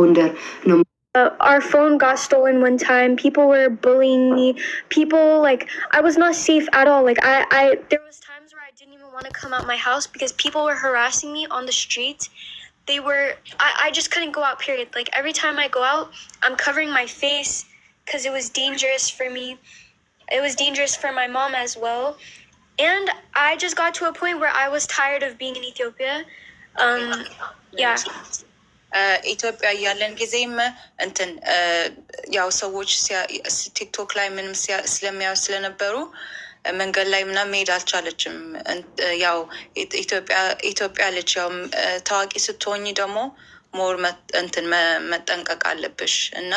ጎንደር ነው። Our phone got stolen one time. People were bullying me. People, like, I was not safe at all. Like, there was times where I didn't even want to come out my house because people were harassing me on the street. I just couldn't go out, period. Like, every time I go out, I'm covering my face because it was dangerous for me. It was dangerous for my mom as well. And I just got to a point where I was tired of being in Ethiopia. Yeah. ኢትዮጵያ ያለን ጊዜም እንትን ያው ሰዎች ቲክቶክ ላይ ምንም ስለሚያዩ ስለነበሩ መንገድ ላይ ምናምን መሄድ አልቻለችም። ያው ኢትዮጵያ ልጅ ያው ታዋቂ ስትሆኝ ደግሞ ሞር እንትን መጠንቀቅ አለብሽ እና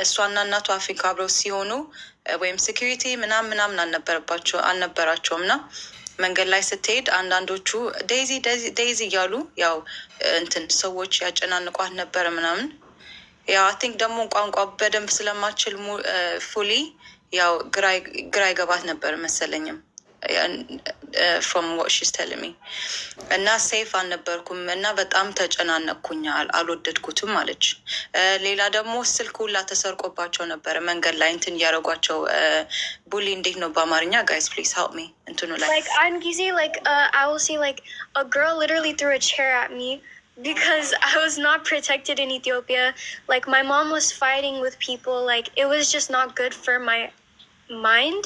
እሷና እናቷ አፍሪካ አብረው ሲሆኑ ወይም ሴኪሪቲ ምናምን አልነበራቸውም እና መንገድ ላይ ስትሄድ አንዳንዶቹ ዴይዚ እያሉ ያው እንትን ሰዎች ያጨናንቋት ነበረ ምናምን። ያው አይ ቲንክ ደግሞ ቋንቋ በደንብ ስለማችል ፉሊ ያው ግራ ይገባት ነበር መሰለኝም from what she's telling me እና ሴፍ አልነበርኩም እና በጣም ተጨናነቅኩኝ፣ አልወደድኩትም አለች። ሌላ ደግሞ ስልክ ሁላ ተሰርቆባቸው ነበረ መንገድ ላይ እንትን እያደረጓቸው። ቡሊ እንዴት ነው በአማርኛ? guys please help me እንትኑ ላይ like አንድ ጊዜ like I will say like a girl literally threw a chair at me because I was not protected in Ethiopia. Like my mom was fighting with people, like it was just not good for my mind.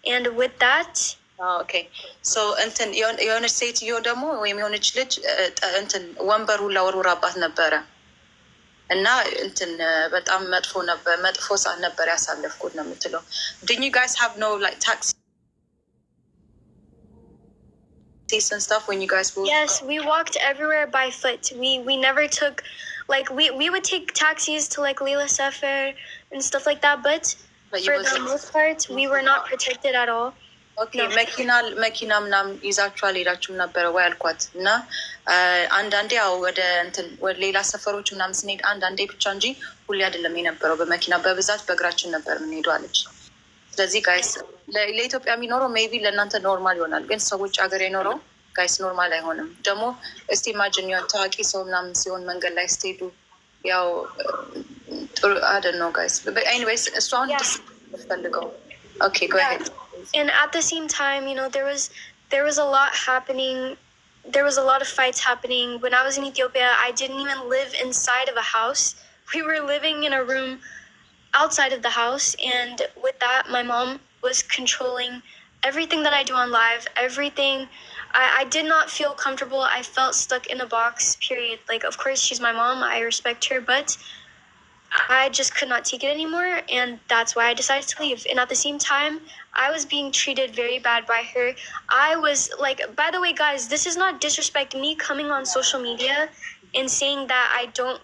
And with that okay so እንትን የሆነች ሴትዮ ደግሞ ወይም የሆነች ልጅ እንትን ወንበር ሁላ ወርውራባት ነበረ እና እንትን በጣም መጥፎ ሰዓት ነበር ያሳለፍኩት ነው የምትለው። do you guys have no like taxis and stuff when you guys walked? Yes, we walked everywhere by foot. We never took like we would take taxis to like Lila Sefer and stuff like that, but for the most part we were not protected at all. Okay, መኪና ምናምን ይዛችኋል ሄዳችሁም ነበረ ወይ አልኳት። እና አንዳንዴ ያው ወደ ሌላ ሰፈሮች ምናምን ስንሄድ አንዳንዴ ብቻ እንጂ ሁሌ አይደለም የነበረው በመኪና በብዛት በእግራችን ነበር የምንሄደው አለች። ስለዚህ ጋይስ ለኢትዮጵያ የሚኖረው ሜቢ ለእናንተ ኖርማል ይሆናል፣ ግን ሰዎች ሀገር የኖረው ጋይስ ኖርማል አይሆንም። ደግሞ እስቲ ኢማጂን የሆነ ታዋቂ ሰው ምናምን ሲሆን መንገድ ላይ ስትሄዱ ያው ጥሩ አይደል ነው ጋይስ። ኤኒዌይስ እሷን ፈልገው okay go ahead. And at the same time, you know, there was a lot happening. There was a lot of fights happening. When I was in Ethiopia, I didn't even live inside of a house. We were living in a room outside of the house. And with that, my mom was controlling everything that I do on live, everything. I did not feel comfortable. I felt stuck in a box, period. Like, of course, she's my mom. I respect her, but I just could not take it anymore, and that's why I decided to leave. And at the same time, I was being treated very bad by her. I was like, by the way, guys, this is not disrespect. Me coming on social media and saying that I don't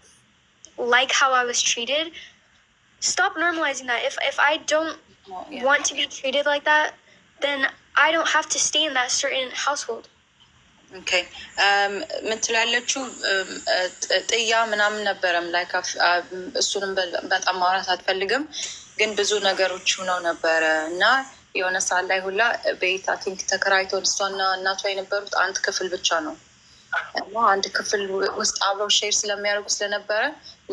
like how I was treated. Stop normalizing that. If I don't want to be treated like that, then I don't have to stay in that certain household. ኦኬ ምን ትላለችው? ጥያ ምናምን ነበረም ላይ እሱንም በጣም ማውራት አትፈልግም፣ ግን ብዙ ነገሮች ሆነው ነበረ እና የሆነ ሰዓት ላይ ሁላ ቤት አይ ቲንክ ተከራይተው እሷና እናቷ የነበሩት አንድ ክፍል ብቻ ነው እና አንድ ክፍል ውስጥ አብረው ሼር ስለሚያደርጉ ስለነበረ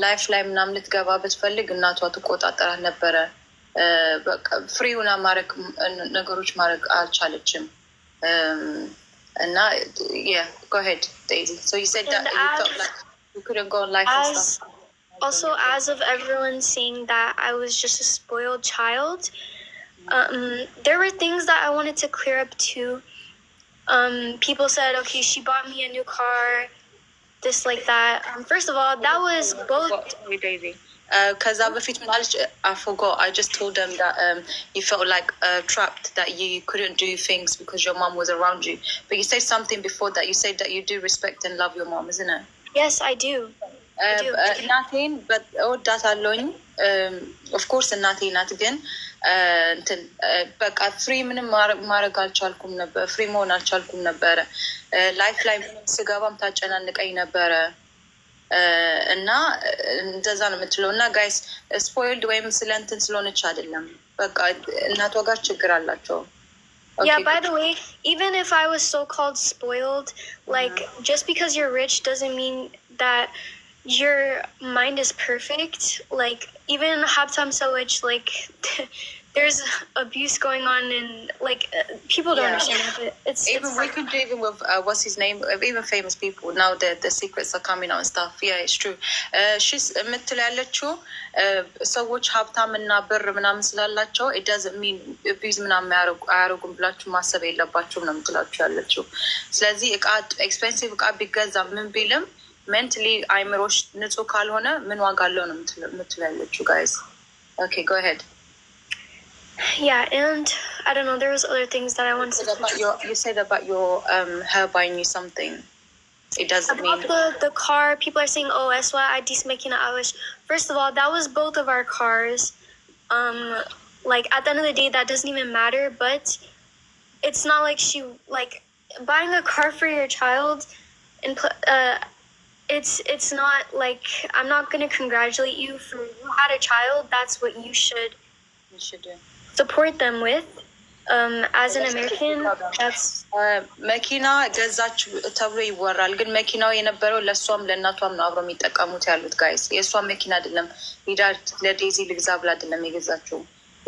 ላይፍ ላይ ምናምን ልትገባ ብትፈልግ እናቷ ትቆጣጠራት ነበረ። በቃ ፍሪ ሆና ነገሮች ማድረግ አልቻለችም። And now, yeah, go ahead, Daisy. So you said that you felt like you couldn't go on life and stuff. Also, as of everyone saying that I was just a spoiled child, there were things that I wanted to clear up too. People said, okay, she bought me a new car, this like that. First of all, that was both... Wait, Daisy. Because I forgot. I just told them that you felt like trapped, that you couldn't do things because your mom was around you. But you said something before that. You said that you do respect and love your mom, isn't it? Yes, I do. Nothing, but that alone. Of course, nothing. Not again. በቃ ፍሪ ምንም ማድረግ አልቻልኩም ነበር። ፍሪ መሆን አልቻልኩም ነበረ። ላይፍ ላይ ስገባም ታጨናንቀኝ ነበረ እና እንደዛ ነው የምትለው። እና ጋይስ ስፖይልድ ወይም ስለንትን ስለሆነች አይደለም፣ በቃ እናቷ ጋር ችግር አላቸው። Yeah, by the way, even if I was so-called spoiled, like just because you're rich doesn't mean that your mind is perfect. Like even Haptam Sawich, like there's abuse going on, and like people don't understand it, but even we could do even with what's his name, even famous people now the secrets are coming out and stuff. Yeah, it's true. She's የምትለው ያለችው ሰዎች ሀብታም እና ብር ምናምን ስላላቸው it doesn't mean abuse ምናምን አያረጉም ብላችሁ ማሰብ የለባችሁም ነው የምትላችሁ ያለችው። ስለዚህ እቃ ኤክስፔንሲቭ እቃ ቢገዛ ምን ቢልም ሜንትሊ አይምሮሽ ንጹህ ካልሆነ ምን ዋጋ አለው ነው የምትለው ያለችው። guys, okay, go ahead. Yeah, and I don't know, there was other things that I wanted to say. You said about your her buying you something. It doesn't about mean the car. People are saying, "Oh, SY ID's making an Alish." First of all, that was both of our cars. Like at the end of the day, that doesn't even matter. But it's not like she like buying a car for your child, and it's not like I'm not gonna congratulate you for you had a child. That's what you should do. Support them with. As an American, that's መኪና ገዛች ተብሎ ይወራል። ግን መኪናው የነበረው ለእሷም ለእናቷም ነው አብረው የሚጠቀሙት ያሉት ጋይስ። የእሷ መኪና አይደለም። ሂዳ ለዴዚ ልግዛ ብላ አይደለም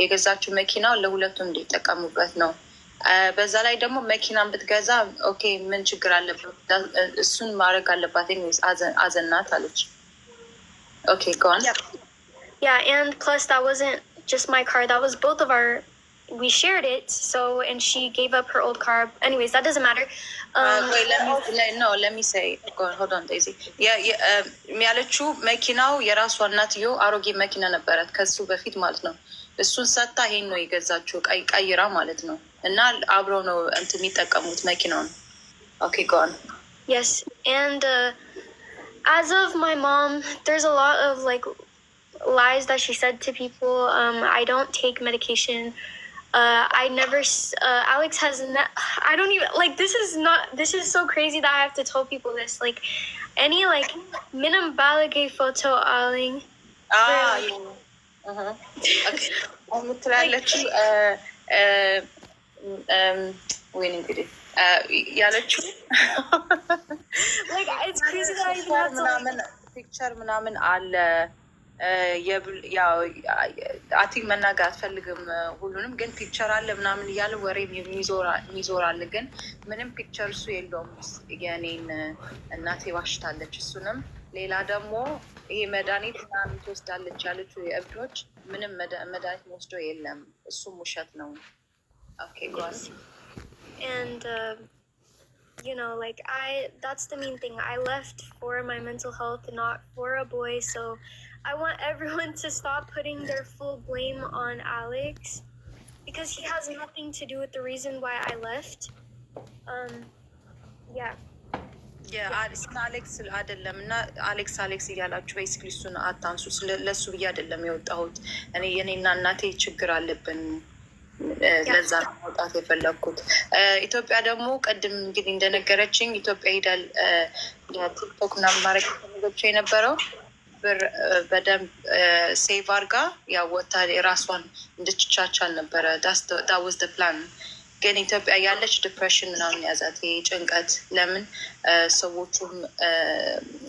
የገዛችው መኪናው ለሁለቱም እንዲጠቀሙበት ነው። በዛ ላይ ደግሞ መኪናን ብትገዛ ኦኬ ምን ችግር አለበት? እሱን ማድረግ አለባት አዘናት አለች። ኦኬ go on. Yeah, and plus that wasn't just my car, that was both of our, we shared it, so, and she gave up her old car. Anyways, that doesn't matter. Wait, let me say, go on, hold on Daisy. ያለችው መኪናው የራሷ እናትዮ አሮጌ መኪና ነበራት ከሱ በፊት ማለት ነው። እሱን ሰታ ይሄን ነው የገዛችው ቀይራ ማለት ነው። እና አብረው ነው እንትን የሚጠቀሙት መኪናውን። Okay, go on. Yes, and as of my mom, there's a lot of like lies that she said to people. I don't take medication. I never Alex has I don't even like this is so crazy that I have to tell people this, like any like minimum balagay photo aling okay ወይኔ እንግዲህ ያለችው like it's crazy that I even have to ምናምን ፒክቸር ምናምን አለ። ያው አቲንክ መናገር አትፈልግም ሁሉንም፣ ግን ፒክቸር አለ ምናምን እያለ ወሬም የሚዞራል። ግን ምንም ፒክቸር እሱ የለውም። የኔን እናቴ ዋሽታለች። እሱንም ሌላ ደግሞ ይሄ መድኃኒት ምናምን ትወስዳለች ያለችው የእብዶች ምንም መድኃኒት ወስዶ የለም። እሱም ውሸት ነው። Okay, go on. And you know, like that's the main thing. I left for my mental health, not for a boy. So I want everyone to stop putting their full blame on Alex, because he has nothing to do with the reason why I left. Yeah. አሌክስ አይደለም እና አሌክስ እያላችሁ ቤሲክሊ እሱን አታንሱ። ለሱ ብዬ አይደለም የወጣሁት እኔ የኔና እናቴ ችግር አለብን። ለዛ መውጣት የፈለግኩት። ኢትዮጵያ ደግሞ ቅድም እንግዲህ እንደነገረችኝ ኢትዮጵያ ሄዳል ቲክቶክ ምናምን ማድረግ ተመዘች የነበረው ብር በደንብ ሴቭ አርጋ ያወታ የራሷን እንድትቻቻል ነበረ። that was the plan። ግን ኢትዮጵያ ያለች ዲፕሬሽን ምናምን ያዛት፣ ጭንቀት። ለምን ሰዎቹም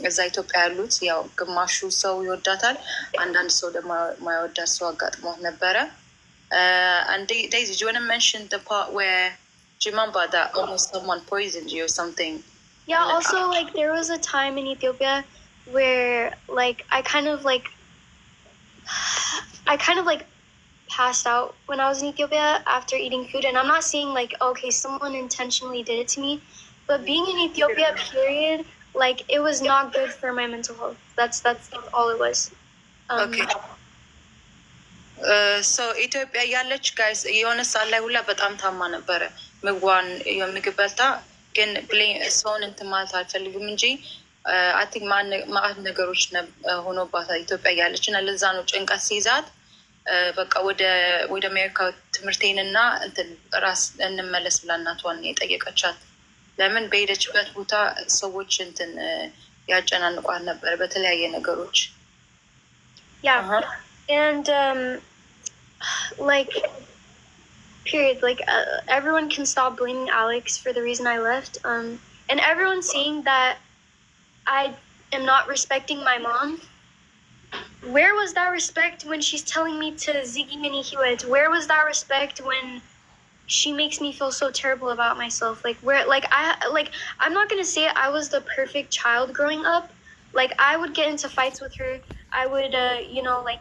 እዛ ኢትዮጵያ ያሉት ያው ግማሹ ሰው ይወዳታል፣ አንዳንድ ሰው ደግሞ ማይወዳት ሰው አጋጥሟት ነበረ። And Daisy, do you want to mention the part where, do you remember that almost someone poisoned you or something? Yeah, also like there was a time in Ethiopia where like I kind of like passed out when I was in Ethiopia after eating food. And I'm not saying like, okay, someone intentionally did it to me, but being in Ethiopia period, like it was not good for my mental health. That's all it was. Okay. ኢትዮጵያ ያለች ጋይስ የሆነ ሰዓት ላይ ሁላ በጣም ታማ ነበረ። ምግቧን የምግብ በልታ ግን ሰውን እንትን ማለት አልፈልግም እንጂ አይ ቲንክ ማአት ነገሮች ሆኖባታል ኢትዮጵያ ያለች እና ለዛ ነው ጭንቀት ሲይዛት በቃ ወደ አሜሪካ ትምህርቴንና እንትን ራስ እንመለስ ብላ እናቷን የጠየቀቻት። ለምን በሄደችበት ቦታ ሰዎች እንትን ያጨናንቋት ነበር በተለያየ ነገሮች። Yeah, and like period, like everyone can stop blaming Alex for the reason I left, and everyone's saying that am not respecting my mom, where was that respect when she's telling me to Ziggy Mini Hewitt? Where was that respect when she makes me feel so terrible about myself? Like, where, like, I'm not gonna say I was the perfect child growing up. Like, I would get into fights with her. I would, you know, like,